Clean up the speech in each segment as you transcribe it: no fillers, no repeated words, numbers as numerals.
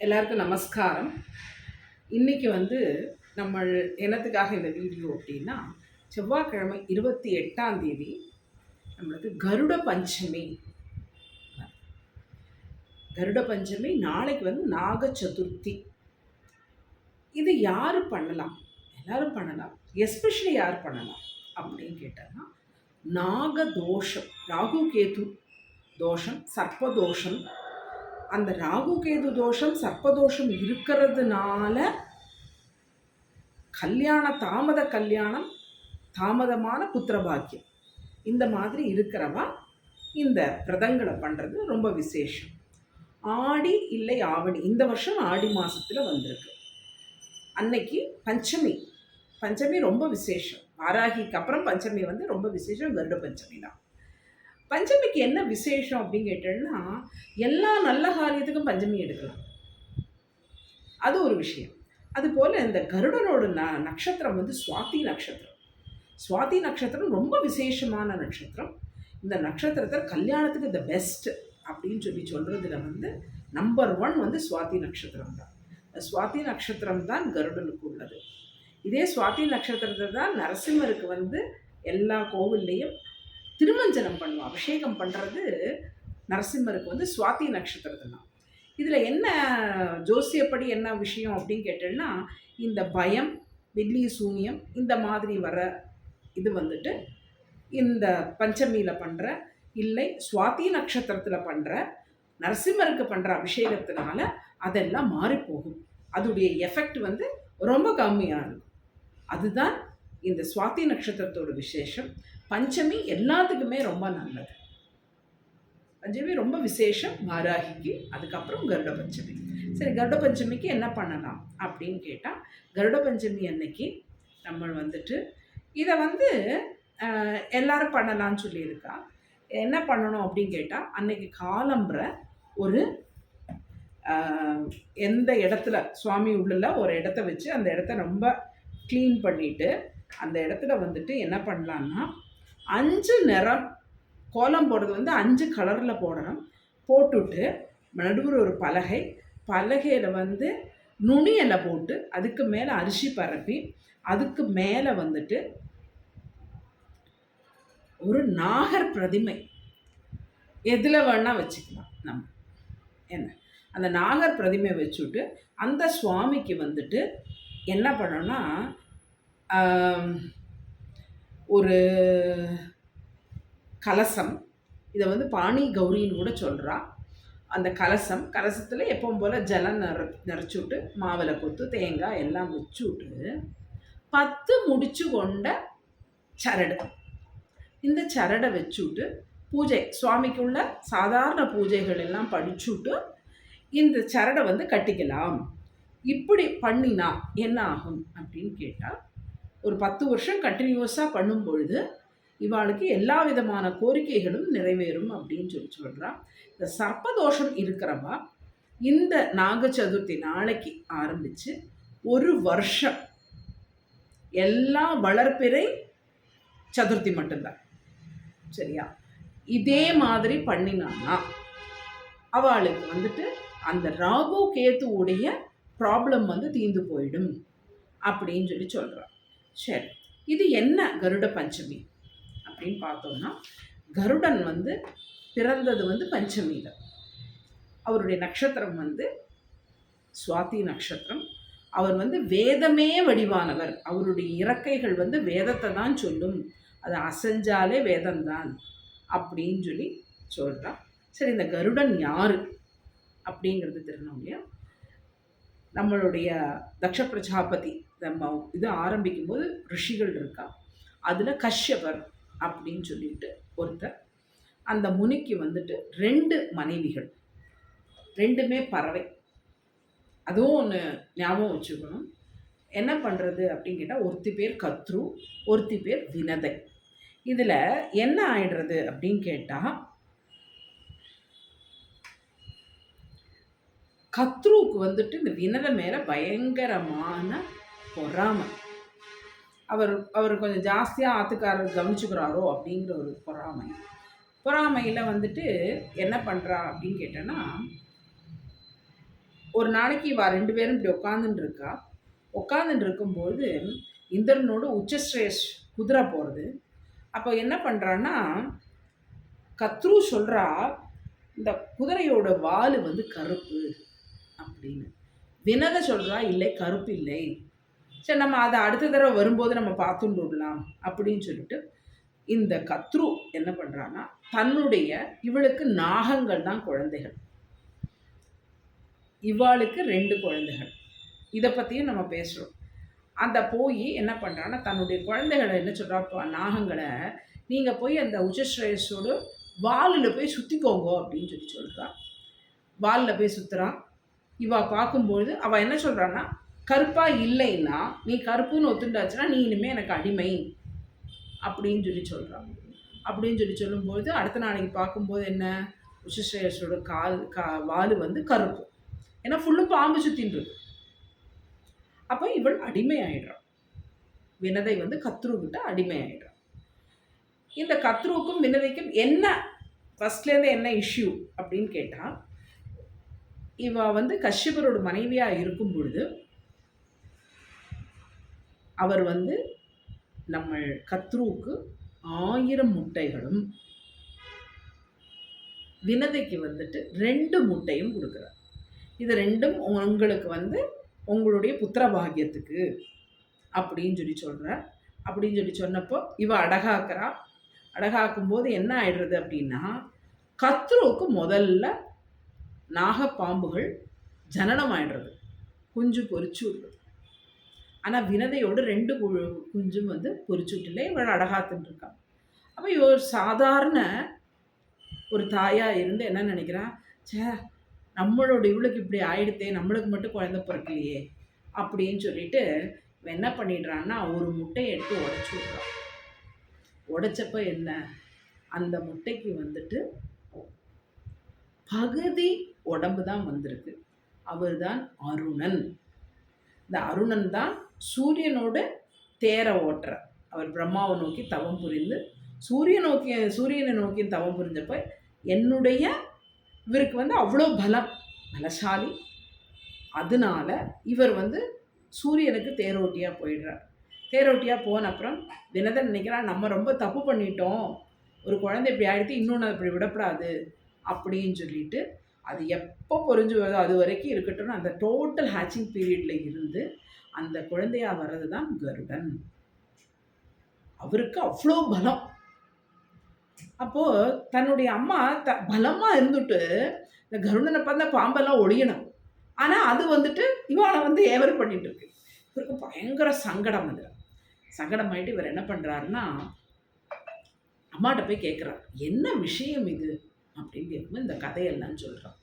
எல்லாருக்கும் நமஸ்காரம். இன்றைக்கி நம்ம என்னத்துக்காக இந்த வீடியோ அப்படின்னா, செவ்வாய்க்கிழமை 28ஆம் தேதி நம்மளுக்கு கருட பஞ்சமி. கருட பஞ்சமி நாளைக்கு நாக சதுர்த்தி. இது யார் பண்ணலாம்? எல்லாரும் பண்ணலாம். எஸ்பெஷலி யார் பண்ணலாம் அப்படின்னு கேட்டாங்கன்னா, நாக தோஷம், ராகு கேது தோஷம், சர்ப்பதோஷம். அந்த ராகு கேது தோஷம் சர்ப்பதோஷம் இருக்கிறதுனால கல்யாணம் தாமதமான புத்திரபாக்கியம் இந்த மாதிரி இருக்கிறவா இந்த பிரதங்களை பண்ணுறது ரொம்ப விசேஷம். ஆடி இல்லை ஆவணி, இந்த வருஷம் ஆடி மாதத்தில் வந்திருக்கு. அன்னைக்கு பஞ்சமி ரொம்ப விசேஷம். வாராகிக்கு அப்புறம் பஞ்சமி ரொம்ப விசேஷம். கருட பஞ்சமி தான். பஞ்சமிக்கு என்ன விசேஷம் அப்படின்னு கேட்டோம்னா, எல்லா நல்ல காரியத்துக்கும் பஞ்சமி எடுக்கலாம், அது ஒரு விஷயம். அதுபோல் இந்த கருடனோட நட்சத்திரம் சுவாதி நட்சத்திரம். சுவாதி நட்சத்திரம் ரொம்ப விசேஷமான நட்சத்திரம். இந்த நட்சத்திரத்தை கல்யாணத்துக்கு த பெஸ்ட் அப்படின்னு சொல்கிறதுல நம்பர் 1 சுவாதி நட்சத்திரம் தான். சுவாதி நட்சத்திரம் தான் கருடனுக்கு உள்ளது. இதே சுவாதி நட்சத்திரத்தை தான் நரசிம்மருக்கு எல்லா கோவில்லையும் திருமஞ்சனம் பண்ணுவோம், அபிஷேகம் பண்ணுறது நரசிம்மருக்கு சுவாதி நட்சத்திரத்தை தான். இதில் என்ன ஜோசியப்படி என்ன விஷயம் அப்படின்னு கேட்டோம்னா, இந்த பயம், வெள்ளி சூனியம் இந்த மாதிரி வர இது இந்த பஞ்சமியில் பண்ணுற இல்லை சுவாதி நட்சத்திரத்தில் பண்ணுற நரசிம்மருக்கு பண்ணுற அபிஷேகத்தினால அதெல்லாம் மாறிப்போகும். அதோடைய எஃபெக்ட் ரொம்ப கம்மியாக இருக்கும். அதுதான் இந்த சுவாதி நட்சத்திரத்தோட விசேஷம். பஞ்சமி எல்லாத்துக்குமே ரொம்ப நல்லது. பஞ்சமி ரொம்ப விசேஷம் வாராகிக்கு. அதுக்கப்புறம் கருட பஞ்சமி. சரி, கருட பஞ்சமிக்கு என்ன பண்ணலாம் அப்படின்னு கேட்டால், கருட பஞ்சமி அன்னைக்கு நம்ம இதை எல்லாரும் பண்ணலான்னு சொல்லியிருக்கா. என்ன பண்ணணும் அப்படின்னு கேட்டால், அன்னைக்கு காலம்புற ஒரு எந்த இடத்துல சுவாமி உள்ள ஒரு இடத்த வச்சு அந்த இடத்த ரொம்ப க்ளீன் பண்ணிவிட்டு அந்த இடத்துல என்ன பண்ணலான்னா, 5 நிறம் கோலம் போடுறது 5 கலரில் போடணும். போட்டுட்டு நடுவில் ஒரு பலகையில் நுனியலை போட்டு அதுக்கு மேலே அரிசி பரப்பி அதுக்கு மேலே ஒரு நாகர் பிரதிமை எதில் வேணால் வச்சுக்கலாம். நம்ம என்ன அந்த நாகர் பிரதிமை வச்சுட்டு அந்த சுவாமிக்கு என்ன பண்ணோன்னா, ஒரு கலசம், இதை பாணி கௌரின்னு கூட சொல்கிறா. அந்த கலசத்தில் எப்பவும் போல் ஜலம் நிறச்சுட்டு மாவிளை கொத்து தேங்காய் எல்லாம் வச்சுட்டு 10 முடிச்சு கொண்ட சரடு, இந்த சரடை வச்சுட்டு பூஜை சுவாமிக்குள்ள சாதாரண பூஜைகள் எல்லாம் படிச்சுட்டு இந்த சரடை கட்டிக்கலாம். இப்படி பண்ணினா என்ன ஆகும் அப்படின்னு கேட்டால், ஒரு 10 வருஷம் கண்டினியூஸாக பண்ணும் பொழுது இவாளுக்கு எல்லா விதமான கோரிக்கைகளும் நிறைவேறும் அப்படின்னு சொல்கிறா. இந்த சர்ப்பதோஷம் இருக்கிறவா இந்த நாக சதுர்த்தி நாளைக்கு ஆரம்பித்து ஒரு வருஷம் எல்லா வளர்ப்பிறை சதுர்த்தி மட்டும்தான், சரியா? இதே மாதிரி பண்ணினான்னா அவளுக்கு அந்த ராகு கேத்துவுடைய ப்ராப்ளம் தீர்ந்து போயிடும் அப்படின்னு சொல்கிறான். சரி, இது என்ன கருட பஞ்சமி அப்படின்னு பார்த்தோம்னா, கருடன் பிறந்தது பஞ்சமியில். அவருடைய நட்சத்திரம் சுவாதி நட்சத்திரம். அவர் வேதமே வடிவானவர். அவருடைய இறக்கைகள் வேதத்தை தான் சொல்லும், அதை அசைஞ்சாலே வேதம்தான் அப்படின்னு சொல்கிறான். சரி, இந்த கருடன் யார் அப்படிங்கிறது தெரியணும் இல்லையா? நம்மளுடைய தக்ஷ பிரஜாபதி நம்ம இது ஆரம்பிக்கும் போது ரிஷிகள் இருக்கா. அதில் கஷ்யபர் அப்படின்னு ஒருத்தர். அந்த முனிக்கு 2 மனைவிகள், 2மே பறவை. அதுவும் ஒன்று ஞாபகம் வச்சுக்கணும். என்ன பண்ணுறது அப்படின்னு கேட்டால், ஒருத்தி பேர் கத்ரு, ஒருத்தி பேர் வினதை. இதில் என்ன ஆயிடுறது அப்படின்னு கேட்டால், கத்ருக்கு இந்த வினதை மேலே பயங்கரமான பொறாமை. அவர் கொஞ்சம் ஜாஸ்தியாக ஆத்துக்காரர் கவனிச்சுக்கிறாரோ அப்படிங்கிற ஒரு பொறாமையில் என்ன பண்ணுறா அப்படின்னு கேட்டோன்னா, ஒரு நாளைக்கு இவ 2 பேரும் இப்படி உட்காந்துட்டு இருக்கா. உட்காந்துட்டு இருக்கும்போது இந்திரனோட உச்சஸ்ரேஷ் குதிரை போகிறது. அப்போ என்ன பண்ணுறான்னா, கத்ரு சொல்கிறா, இந்த குதிரையோட வால் வந்து கருப்பு அப்படின்னு. வினத சொல்கிறா, இல்லை கருப்பு இல்லை, சரி நம்ம அதை அடுத்த தடவை வரும்போது நம்ம பார்த்துட்டு விடலாம் அப்படின்னு சொல்லிட்டு இந்த கத்ரு என்ன பண்ணுறான்னா, தன்னுடைய இவளுக்கு நாகங்கள் தான் குழந்தைகள், இவாளுக்கு 2 குழந்தைகள், இதை பற்றியும் நம்ம பேசுகிறோம். அந்த போய் என்ன பண்ணுறான்னா, தன்னுடைய குழந்தைகளை என்ன சொல்கிறா, நாகங்களை நீங்கள் போய் அந்த உச்சஸ்ரேயஸோட வாலில் போய் சுற்றிக்கோங்க அப்படின்னு சொல்கிறா. வாலில் போய் சுற்றுறான். இவா பார்க்கும்போது அவள் என்ன சொல்கிறான்னா, கருப்பாக இல்லைன்னா நீ கருப்புன்னு ஒத்துண்டாச்சுன்னா நீ இனிமேல் எனக்கு அடிமை அப்படின்னு சொல்கிறான். அப்படின்னு சொல்லும்போது அடுத்த நாளைக்கு பார்க்கும்போது என்ன, உச்சஸ்ரேயஸோட வால் வந்து கருப்பு, ஏன்னா ஃபுல்லும் பாம்பு சுற்றின்னு இருக்கு. அப்போ இவள் அடிமை ஆயிடுறான். வினதை வந்து கத்ருக்கிட்ட அடிமை ஆயிடுறான். இந்த கத்ருவுக்கும் வினதைக்கும் என்ன ஃபர்ஸ்ட்லேருந்து என்ன இஷ்யூ அப்படின்னு கேட்டால், இவ வந்து கஷ்யபரோட மனைவியாக இருக்கும் பொழுது அவர் வந்து நம்ம கத்ருவுக்கு 1000 முட்டைகளும் வினதைக்கு வந்துட்டு 2 முட்டையும் கொடுக்குறார். இது 2ம் உங்களுக்கு வந்து உங்களுடைய புத்திர பாகியத்துக்கு அப்படின்னு சொல்கிறார். அப்படின்னு சொன்னப்போ இவ அடகாக்குறா. அடகாக்கும்போது என்ன ஆயிடுறது அப்படின்னா, கத்ருவுக்கு முதல்ல நாகப்பாம்புகள் ஜனனம் ஆயிடுறது, குஞ்சு பொறிச்சு விடுறது. ஆனால் வினதையோடு 2 குஞ்சும் வந்து பொறிச்சு விட்டுல இவள் அடகாத்துன்னு இருக்கான். அப்போ இவ சாதாரண ஒரு தாயாக இருந்து என்ன நினைக்கிறா, சே நம்மளோட இவளுக்கு இப்படி ஆயிடுத்தே, நம்மளுக்கு மட்டும் குழந்தை பிறக்கலையே அப்படின்னு சொல்லிட்டு என்ன பண்ணிடுறான்னா, ஒரு முட்டையை எடுத்து உடச்சி விட்றான். உடைச்சப்போ என்ன, அந்த முட்டைக்கு வந்துட்டு பகுதி உடம்பு தான் வந்திருக்கு. அவர் தான் அருணன். இந்த அருணன் தான் சூரியனோட தேரை ஓட்டுற. அவர் பிரம்மாவை நோக்கி தவம் புரிந்து சூரியனை நோக்கி தவம் புரிஞ்சப்போ என்னுடைய இவருக்கு வந்து அவ்வளோ பலசாலி, அதனால இவர் வந்து சூரியனுக்கு தேரோட்டியாக போயிடுறார். தேரோட்டியாக போன அப்புறம் வினதன் நினைக்கிறான், நம்ம ரொம்ப தப்பு பண்ணிட்டோம், ஒரு குழந்தை இப்படி ஆகிடுத்து, இன்னொன்று இப்படி விடப்படாது அப்படின்னு சொல்லிட்டு அது எப்போ பொறிஞ்சு வருதோ அது வரைக்கும் இருக்கட்டும்னு அந்த டோட்டல் ஹேச்சிங் பீரியடில் இருந்து அந்த குழந்தையாக வர்றது தான் கருடன். அவருக்கு அவ்வளோ பலம். அப்போது தன்னுடைய அம்மா பலமாக இருந்துட்டு இந்த கருடனை பார்த்தா பாம்பெல்லாம் ஒழியணும், ஆனால் அது வந்துட்டு இவனை வந்து ஏவர் பண்ணிட்டு இருக்கு. இவருக்கு பயங்கர சங்கடம். அது சங்கடமாயிட்டு இவர் என்ன பண்ணுறாருன்னா, அம்மாட்ட போய் கேட்குறார், என்ன விஷயம் இது அப்படின்னு கேட்கும்போது இந்த கதையெல்லாம் சொல்கிறார்.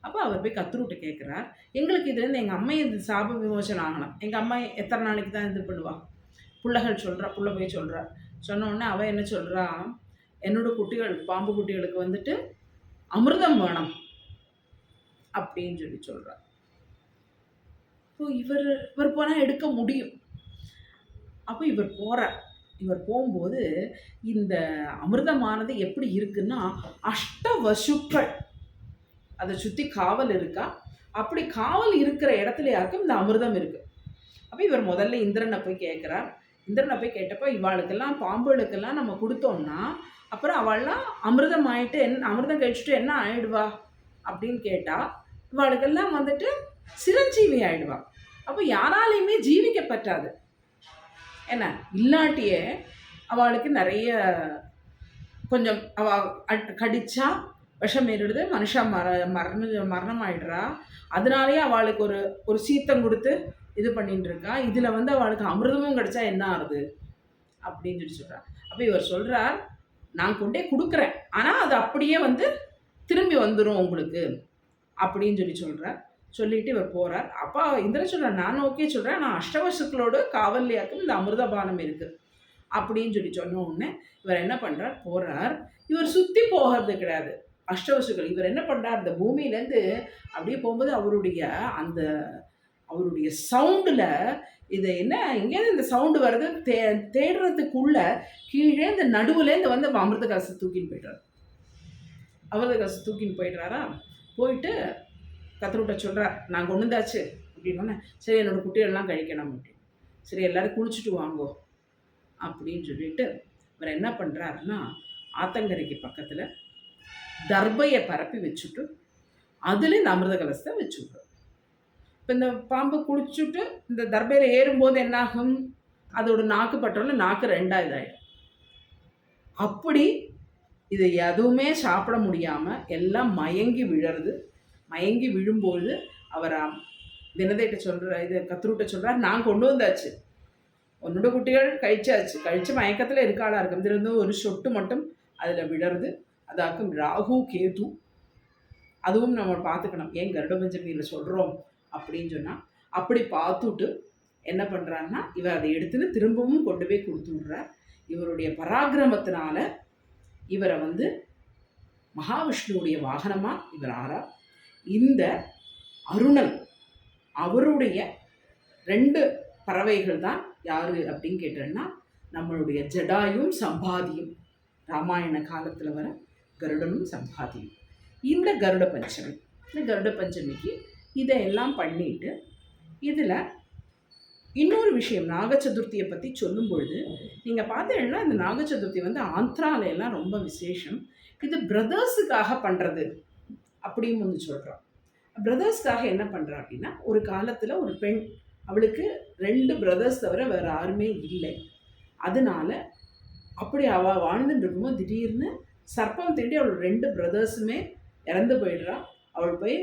அப்போ அவர் போய் கத்ருட்ட கேட்குறார், எங்களுக்கு இதுலேருந்து எங்கள் அம்மை இந்த சாப விமோசனம் ஆகணும், எங்கள் அம்மா எத்தனை நாளைக்கு தான் இது பண்ணுவா, புள்ளகள் சொல்கிறா. புள்ள போய் சொல்கிறா. சொன்னோடனே அவள் என்ன சொல்கிறா, என்னோட குட்டிகளுக்கு பாம்பு குட்டிகளுக்கு வந்துட்டு அமிர்தம் வேணும் அப்படின்னு சொல்கிறா. இப்போ இவர் போனால் எடுக்க முடியும். அப்போ இவர் போகிறார். இவர் போகும்போது இந்த அமிர்தமானது எப்படி இருக்குன்னா, அஷ்டவசுக்கள் அதை சுற்றி காவல் இருக்கா. அப்படி காவல் இருக்கிற இடத்துலயாக்கும் இந்த அமிர்தம் இருக்கு. அப்போ இவர் முதல்ல இந்திரனை போய் கேட்குறார். இந்திரனை போய் கேட்டப்போ, இவாளுக்கெல்லாம் பாம்புகளுக்கெல்லாம் நம்ம கொடுத்தோம்னா அப்புறம் அவள்லாம் அமிர்தம் ஆயிட்டு அமிர்தம் கழிச்சுட்டு என்ன ஆயிடுவா அப்படின்னு கேட்டால், இவாளுக்கெல்லாம் வந்துட்டு சிரஞ்சீவி ஆயிடுவா. அப்போ யாராலையுமே ஜீவிக்க பற்றாது. என்ன இல்லாட்டியே அவளுக்கு நிறைய கொஞ்சம் கடிச்சா விஷம் ஏறிடுது, மனுஷா மரணம் ஆயிடுறா. அதனாலேயே அவளுக்கு ஒரு சீத்தம் கொடுத்து இது பண்ணிட்டு இருக்கா. இதில் வந்து அவளுக்கு அமிர்தமும் கிடைச்சா என்ன ஆகுது அப்படின்னு சொல்கிறார். அப்போ இவர் சொல்கிறார், நான் கொண்டே கொடுக்குறேன், ஆனால் அது அப்படியே வந்து திரும்பி வந்துடும் உங்களுக்கு அப்படின்னு சொல்கிறார். சொல்லிட்டு இவர் போகிறார். அப்பா இந்திரன் சொல்கிறார், நான் ஓகே சொல்கிறேன், நான் அஷ்டவசுக்களோட காவல்லையாக்கும் இந்த அமிர்தபானம் இருக்குது அப்படின்னு சொன்ன உடனே இவர் என்ன பண்ணுறார், போகிறார். இவர் சுற்றி போகிறது கிடையாது அஷ்டவசுக்கள். இவர் என்ன பண்ணுறார், இந்த பூமியிலேருந்து அப்படியே போகும்போது அவருடைய சவுண்டில் இது என்ன எங்கேயாவது இந்த சவுண்டு வருது தேடுறதுக்குள்ள கீழே இந்த நடுவுலேருந்து வந்து அமிர்த கலசை தூக்கின்னு போய்ட்றாரு. அமிர்த கலசை தூக்கின்னு போயிடுறாரா. போயிட்டு கத்தர்கிட்ட சொல்கிறார், நான் கொண்டு வந்தாச்சு அப்படின்னோடனே, சரி என்னோடய குட்டிகள்லாம் கழிக்கணும் அப்படின்னு. சரி எல்லோரும் குளிச்சுட்டு வாங்கோ அப்படின்னு சொல்லிட்டு அவர் என்ன பண்ணுறாருன்னா, ஆத்தங்கரைக்கு பக்கத்தில் தர்பையை பரப்பி வச்சுட்டு அதில் இந்த அமிர்த கலசத்தை வச்சு விட்றோம். இப்போ இந்த பாம்பு குளிச்சுட்டு இந்த தர்பையில் ஏறும்போது என்னாகும், அதோட நாக்கு பட்டோன்னு நாக்கு ரெண்டாக இதாகிடும். அப்படி இது எதுவுமே சாப்பிட முடியாமல் எல்லாம் மயங்கி விழறது. மயங்கி விழும்போது அவர் தினதைகிட்ட சொல்கிற, இது கத்தர்கிட்ட சொல்கிறார், நான் கொண்டு வந்தாச்சு, உன்னோட குட்டிகள் கழிச்சாச்சு, கழிச்சு மயக்கத்தில் இருக்காளா இருக்கும். இதுல இருந்து ஒரு சொட்டு மட்டும் அதில் விழருது. அதாக்கும் ராகு கேது. அதுவும் நம்ம பார்த்துக்கணும். ஏன் கருட பஞ்சமியில் சொல்கிறோம் அப்படின்னு சொன்னால், அப்படி பார்த்துட்டு என்ன பண்ணுறாருன்னா, இவர் அதை எடுத்துன்னு திரும்பவும் கொண்டு போய் கொடுத்து விட்றார். இவருடைய பராக்கிரமத்தினால இவரை வந்து மகாவிஷ்ணுவுடைய வாகனமாக இவர் ஆறார். இந்த அருணன் அவருடைய 2 பறவைகள் தான் யார் அப்படின்னு கேட்டோன்னா, நம்மளுடைய ஜடாயும் சம்பாதியும். ராமாயண காலத்தில் வர கருடனும் சம்பாதியும். இந்த கருட பஞ்சமி, இந்த கருட பஞ்சமிக்கு இதையெல்லாம் பண்ணிட்டு, இதில் இன்னொரு விஷயம் நாக சதுர்த்தியை பற்றி சொல்லும் பொழுது நீங்கள் பார்த்தீங்கன்னா, இந்த நாக சதுர்த்தி வந்து ஆந்திராலெல்லாம் ரொம்ப விசேஷம். இது பிரதர்ஸுக்காக பண்ணுறது அப்படின்னு ஒன்று சொல்கிறோம். பிரதர்ஸ்க்காக என்ன பண்ணுறா அப்படின்னா, ஒரு காலத்தில் ஒரு பெண், அவளுக்கு 2 பிரதர்ஸ் தவிர வேறு யாருமே இல்லை. அதனால அப்படி அவள் வாழ்ந்துட்டு இருக்கும்போது திடீர்னு சர்ப்பம் தேடி அவள் 2 பிரதர்ஸுமே இறந்து போயிடுறா. அவள் போய்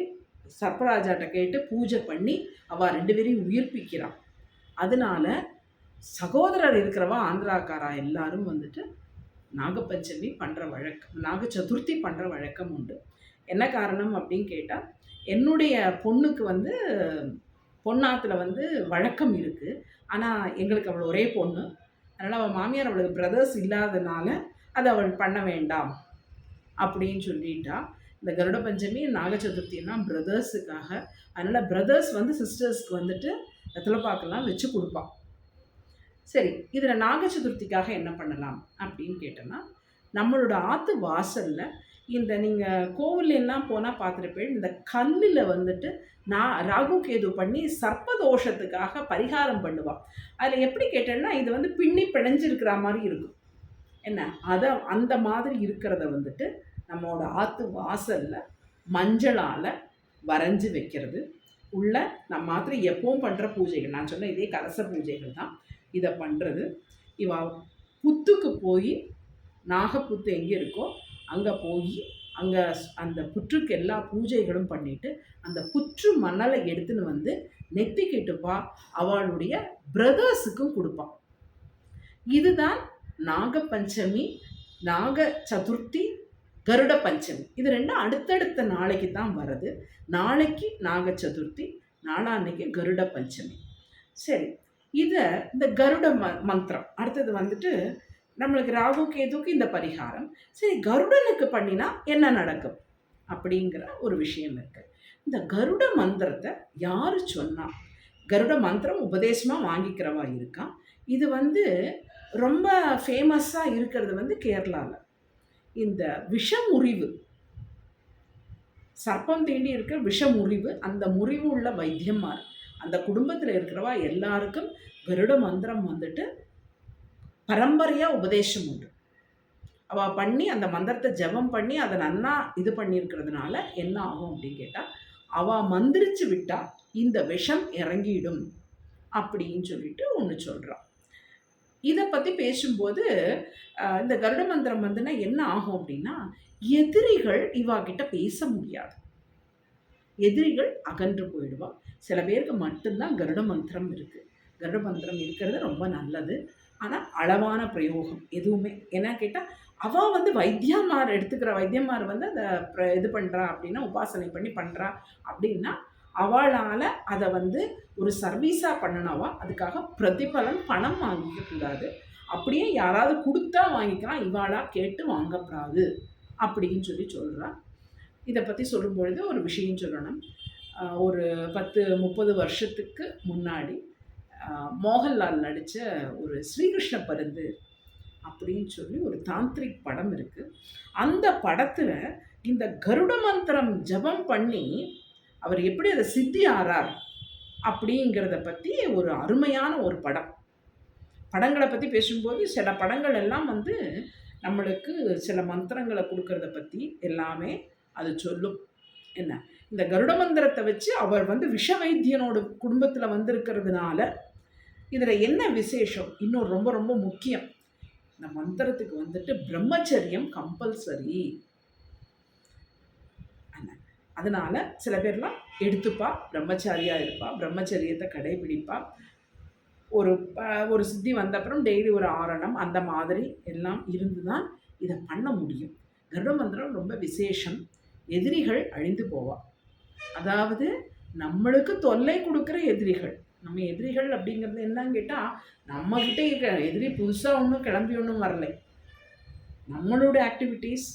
சர்ப்பராஜாட்ட கேட்டு பூஜை பண்ணி அவள் 2 பேரையும் உயிர்ப்பிக்கிறான். அதனால சகோதரர் இருக்கிறவா ஆந்திராக்காரா எல்லாரும் வந்துட்டு நாகப்பஞ்சமி பண்ணுற வழக்கம், நாக சதுர்த்தி பண்ணுற வழக்கம் உண்டு. என்ன காரணம் அப்படின்னு கேட்டால், என்னுடைய பொண்ணுக்கு வந்து பொண்ணாத்தில் வந்து வழக்கம் இருக்குது. ஆனால் எங்களுக்கு அவள் ஒரே பொண்ணு. அதனால் அவள் மாமியார் அவளுக்கு பிரதர்ஸ் இல்லாதனால அதை அவள் பண்ண வேண்டாம் அப்படின்னு சொல்லிட்டா. இந்த கருட பஞ்சமி நாக சதுர்த்தின்னா பிரதர்ஸுக்காக. அதனால் பிரதர்ஸ் வந்து சிஸ்டர்ஸ்க்கு வந்துட்டு வெத்தலைப்பாக்கெல்லாம் வச்சு கொடுப்பான். சரி, இதில் நாக சதுர்த்திக்காக என்ன பண்ணலாம் அப்படின்னு கேட்டோன்னா, நம்மளோட ஆற்று வாசலில் இந்த நீங்கள் கோவிலெல்லாம் போனால் பார்த்துருப்பேன், இந்த கல்லில் வந்துட்டு ராகு கேது பண்ணி சர்ப்பதோஷத்துக்காக பரிகாரம் பண்ணுவாள். அதில் எப்படி கேட்டேன்னா, இது வந்து பின்னி பிணைஞ்சிருக்கிற மாதிரி இருக்கும். என்ன அதை அந்த மாதிரி இருக்கிறத வந்துட்டு நம்மளோட ஆற்று வாசலில் மஞ்சளால் வரைஞ்சி வைக்கிறது. உள்ள நம்ம மாதிரி எப்பவும் பண்ணுற பூஜைகள், நான் சொன்ன இதே கலச பூஜைகள் தான் இதை பண்ணுறது. இவ புத்துக்கு போய், நாகப்புத்து எங்கே இருக்கோ அங்கே போய் அங்கே அந்த புற்றுக்கு எல்லா பூஜைகளும் பண்ணிவிட்டு அந்த புற்று மணலை எடுத்துன்னு வந்து நெத்திக்கிட்டுப்பா அவளுடைய பிரதர்ஸுக்கும் கொடுப்பான். இதுதான் நாகப்பஞ்சமி, நாக சதுர்த்தி, கருட பஞ்சமி. இது 2 அடுத்தடுத்த நாளைக்கு தான் வருது. நாளைக்கு நாக சதுர்த்தி, நாளான்னைக்கு கருட பஞ்சமி. சரி, இதை இந்த கருட மந்திரம் அடுத்தது வந்துட்டு நம்மளுக்கு ராகு கேதுக்கு இந்த பரிகாரம். சரி, கருடனுக்கு பண்ணினா என்ன நடக்கும் அப்படிங்கிற ஒரு விஷயம் இருக்குது. இந்த கருட மந்திரத்தை யார் சொன்னால், கருட மந்திரம் உபதேசமாக வாங்கிக்கிறவா இருக்கா. இது வந்து ரொம்ப ஃபேமஸாக இருக்கிறது வந்து கேரளாவில். இந்த விஷமுறிவு, சர்ப்பம் தீண்டி இருக்கிற விஷமுறிவு, அந்த முறிவு உள்ள வைத்தியமார் அந்த குடும்பத்தில் இருக்கிறவா எல்லாருக்கும் கருட மந்திரம் வந்துட்டு பரம்பரையாக உபதேசம் உண்டு. அவள் பண்ணி அந்த மந்திரத்தை ஜபம் பண்ணி அதை நன்னா இது பண்ணியிருக்கிறதுனால என்ன ஆகும் அப்படின்னு கேட்டால், அவள் மந்திரிச்சு விட்டால் இந்த விஷம் இறங்கிடும் அப்படின்னு சொல்லிட்டு ஒன்று சொல்கிறான். இதை பற்றி பேசும்போது இந்த கருட மந்திரம் வந்துன்னா என்ன ஆகும் அப்படின்னா, எதிரிகள் இவாகிட்ட பேச முடியாது, எதிரிகள் அகன்று போயிடுவா. சில பேருக்கு மட்டும்தான் கருட மந்திரம் இருக்குது. கருட மந்திரம் இருக்கிறது ரொம்ப நல்லது. ஆனால் அளவான பிரயோகம் எதுவுமே. என்ன கேட்டால், அவள் வந்து வைத்தியமார் எடுத்துக்கிற வைத்தியமார் வந்து அதை இது பண்ணுறா அப்படின்னா, உபாசனை பண்ணி பண்ணுறா அப்படின்னா, அவளால் அதை வந்து ஒரு சர்வீஸாக பண்ணனவா, அதுக்காக பிரதிபலன் பணம் வாங்கிக்கக்கூடாது. அப்படியே யாராவது கொடுத்தா வாங்கிக்கலாம், இவாளாக கேட்டு வாங்கக்கூடாது அப்படின்னு சொல்லி சொல்கிறான். இதை பற்றி சொல்லும்பொழுது ஒரு விஷயம் சொல்லணும். ஒரு 10-30 வருஷத்துக்கு முன்னாடி மோகன்லால் நடித்த ஒரு ஸ்ரீகிருஷ்ண பருந்து அப்படின்னு சொல்லி ஒரு தாந்திரிக் படம் இருக்குது. அந்த படத்தில் இந்த கருட மந்திரம் ஜபம் பண்ணி அவர் எப்படி அதை சித்தி ஆறார் அப்படிங்கிறத பற்றி ஒரு அருமையான ஒரு படம். படங்களை பற்றி பேசும்போது சில படங்கள் எல்லாம் வந்து நம்மளுக்கு சில மந்திரங்களை கொடுக்கறத பற்றி எல்லாமே அது சொல்லும். என்ன, இந்த கருட மந்திரத்தை வச்சு அவர் வந்து விஷ வைத்தியனோட குடும்பத்தில் வந்திருக்கிறதுனால இதில் என்ன விசேஷம், இன்னொரு ரொம்ப ரொம்ப முக்கியம், இந்த மந்திரத்துக்கு வந்துட்டு பிரம்மச்சரியம் கம்பல்சரி. அதனால சில பேர்லாம் எடுத்துப்பா, பிரம்மச்சாரியா இருப்பா, பிரம்மச்சரியத்தை கடைபிடிப்பா. ஒரு சித்தி வந்த அப்புறம் டெய்லி ஒரு ஆரணம் அந்த மாதிரி எல்லாம் இருந்து தான் இதை பண்ண முடியும். கருட மந்திரம் ரொம்ப விசேஷம். எதிரிகள் அழிந்து போவா. அதாவது நம்மளுக்கு தொல்லை கொடுக்குற எதிரிகள். நம்ம எதிரிகள் அப்படிங்கிறது என்னன்னு கேட்டால், நம்மக்கிட்ட இருக்கிற எதிரி புதுசாக ஒன்றும் கிளம்பி ஒன்றும் வரலை. நம்மளோட ஆக்டிவிட்டீஸ்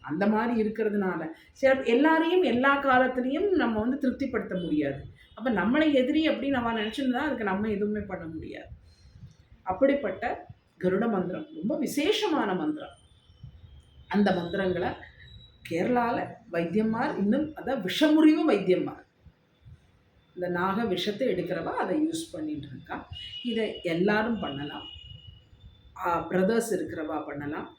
அந்த மாதிரி இருக்கிறதுனால சில எல்லாரையும் எல்லா காலத்துலேயும் நம்ம வந்து திருப்திப்படுத்த முடியாது. அப்போ நம்மளை எதிரி அப்படின்னு நம்ம நினச்சிருந்தா அதுக்கு நம்ம எதுவுமே பண்ண முடியாது. அப்படிப்பட்ட கருட மந்திரம் ரொம்ப விசேஷமான மந்திரம். அந்த மந்திரங்களை கேரளாவில் வைத்தியமார் இன்னும் அதான் விஷமுறிவு வைத்தியமார், இந்த நாக விஷத்தை எடுக்கிறவா அதை யூஸ் பண்ணிட்டு இருக்கா. இதை எல்லாரும் பண்ணலாம். பிரதர்ஸ் இருக்கிறவா பண்ணலாம்.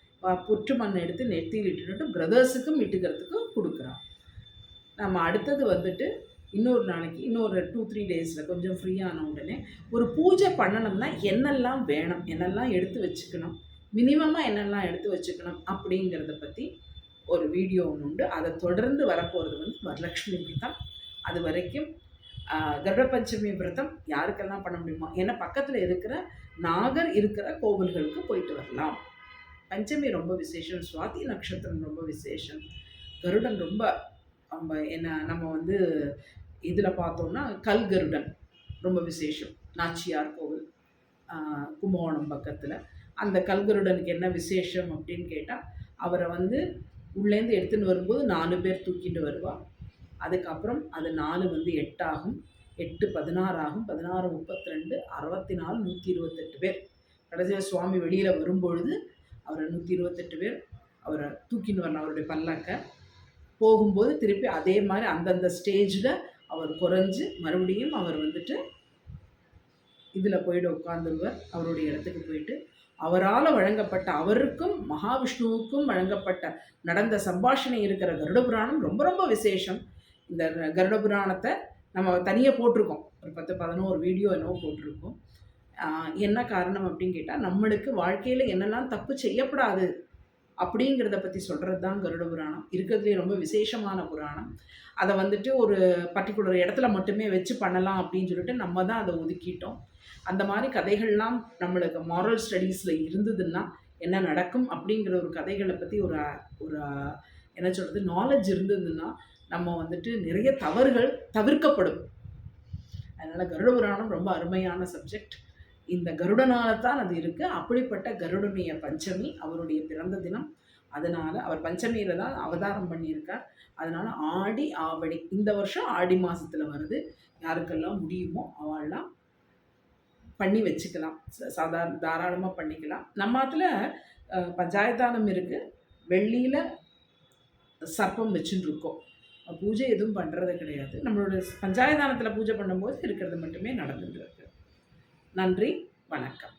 புற்று மண் எடுத்து நெத்தியில் இட்டுட்டு பிரதர்ஸுக்கும் இட்டுக்கிறதுக்கும் கொடுக்குறான். நம்ம அடுத்தது வந்துட்டு இன்னொரு நாளைக்கு இன்னொரு 2-3 டேஸில் கொஞ்சம் ஃப்ரீயான உடனே ஒரு பூஜை பண்ணணும்னா என்னெல்லாம் வேணும், என்னெல்லாம் எடுத்து வச்சுக்கணும், மினிமமாக என்னெல்லாம் எடுத்து வச்சுக்கணும் அப்படிங்கிறத பற்றி ஒரு வீடியோ ஒன்று உண்டு. அதை தொடர்ந்து வரப்போகிறது வந்து வரலட்சுமி விரதம். அது வரைக்கும் கருட பஞ்சமி விரதம் யாருக்கெல்லாம் பண்ண முடியுமா, ஏன்னா பக்கத்தில் இருக்கிற நாகர் இருக்கிற கோவில்களுக்கு போயிட்டு வரலாம். பஞ்சமி ரொம்ப விசேஷம், சுவாதி நட்சத்திரம் ரொம்ப விசேஷம், கருடன் ரொம்ப நம்ம வந்து இதில் பார்த்தோம்னா கல் கருடன் ரொம்ப விசேஷம். நாச்சியார் கோவில் கும்பகோணம் பக்கத்தில் அந்த கல்கருடனுக்கு என்ன விசேஷம் அப்படின்னு கேட்டால், அவரை வந்து உள்ளேருந்து எடுத்துன்னு வரும்போது 4 பேர் தூக்கிட்டு வருவாள். அதுக்கப்புறம் அது 4 வந்து 8 ஆகும், 8 16 ஆகும், 16 32 64 128 பேர். கடைசியில் சுவாமி வெளியில் வரும்பொழுது அவரை 128 பேர் அவரை தூக்கின்னு வரணும். அவருடைய பல்லக்கை போகும்போது திருப்பி அதே மாதிரி அந்தந்த ஸ்டேஜில் அவர் குறைஞ்சு மறுபடியும் அவர் வந்துட்டு இதில் போய்ட்டு உட்காந்துருவர். அவருடைய இடத்துக்கு போயிட்டு அவரால் வழங்கப்பட்ட, அவருக்கும் மகாவிஷ்ணுவுக்கும் வழங்கப்பட்ட நடந்த சம்பாஷணை இருக்கிற கருட புராணம் ரொம்ப ரொம்ப விசேஷம். இந்த கருட புராணத்தை நம்ம தனியாக போட்டிருக்கோம், ஒரு 10-11 வீடியோ என்னவோ போட்டிருக்கோம். என்ன காரணம் அப்படின்னு கேட்டால், நம்மளுக்கு வாழ்க்கையில் என்னெல்லாம் தப்பு செய்யப்படாது அப்படிங்கிறத பற்றி சொல்கிறது தான் கருட புராணம். இருக்கிறதுலே ரொம்ப விசேஷமான புராணம். அதை வந்துட்டு ஒரு பர்டிகுலர் இடத்துல மட்டுமே வச்சு பண்ணலாம் அப்படின்னு சொல்லிட்டு நம்ம தான் அதை ஒதுக்கிட்டோம். அந்த மாதிரி கதைகள்லாம் நம்மளுக்கு மாரல் ஸ்டடீஸில் இருந்ததுன்னா என்ன நடக்கும் அப்படிங்கிற ஒரு கதைகளை பற்றி ஒரு ஒரு என்ன சொல்கிறது நாலேஜ் இருந்ததுன்னா நம்ம வந்துட்டு நிறைய தவறுகள் தவிர்க்கப்படும். அதனால் கருட புராணம் ரொம்ப அருமையான சப்ஜெக்ட். இந்த கருடனால்தான் அது இருக்குது. அப்படிப்பட்ட கருடனுடைய பஞ்சமி அவருடைய பிறந்த தினம். அதனால் அவர் பஞ்சமியில் தான் அவதாரம் பண்ணியிருக்கார். அதனால் ஆடி ஆவணி இந்த வருஷம் ஆடி மாதத்தில் வருது. யாருக்கெல்லாம் முடியுமோ அவெல்லாம் பண்ணி வச்சுக்கலாம், தாராளமாக பண்ணிக்கலாம். நம்ம அதில் பஞ்சாயத்தானம் இருக்குது, வெள்ளியில் சர்ப்பம் வச்சுட்டு இருக்கோம். பூஜை எதுவும் பண்ணுறது கிடையாது. நம்மளோட பஞ்சாயத்தானத்தில் பூஜை பண்ணும்போது இருக்கிறது மட்டுமே நடந்துட்டு இருக்கு. நன்றி, வணக்கம்.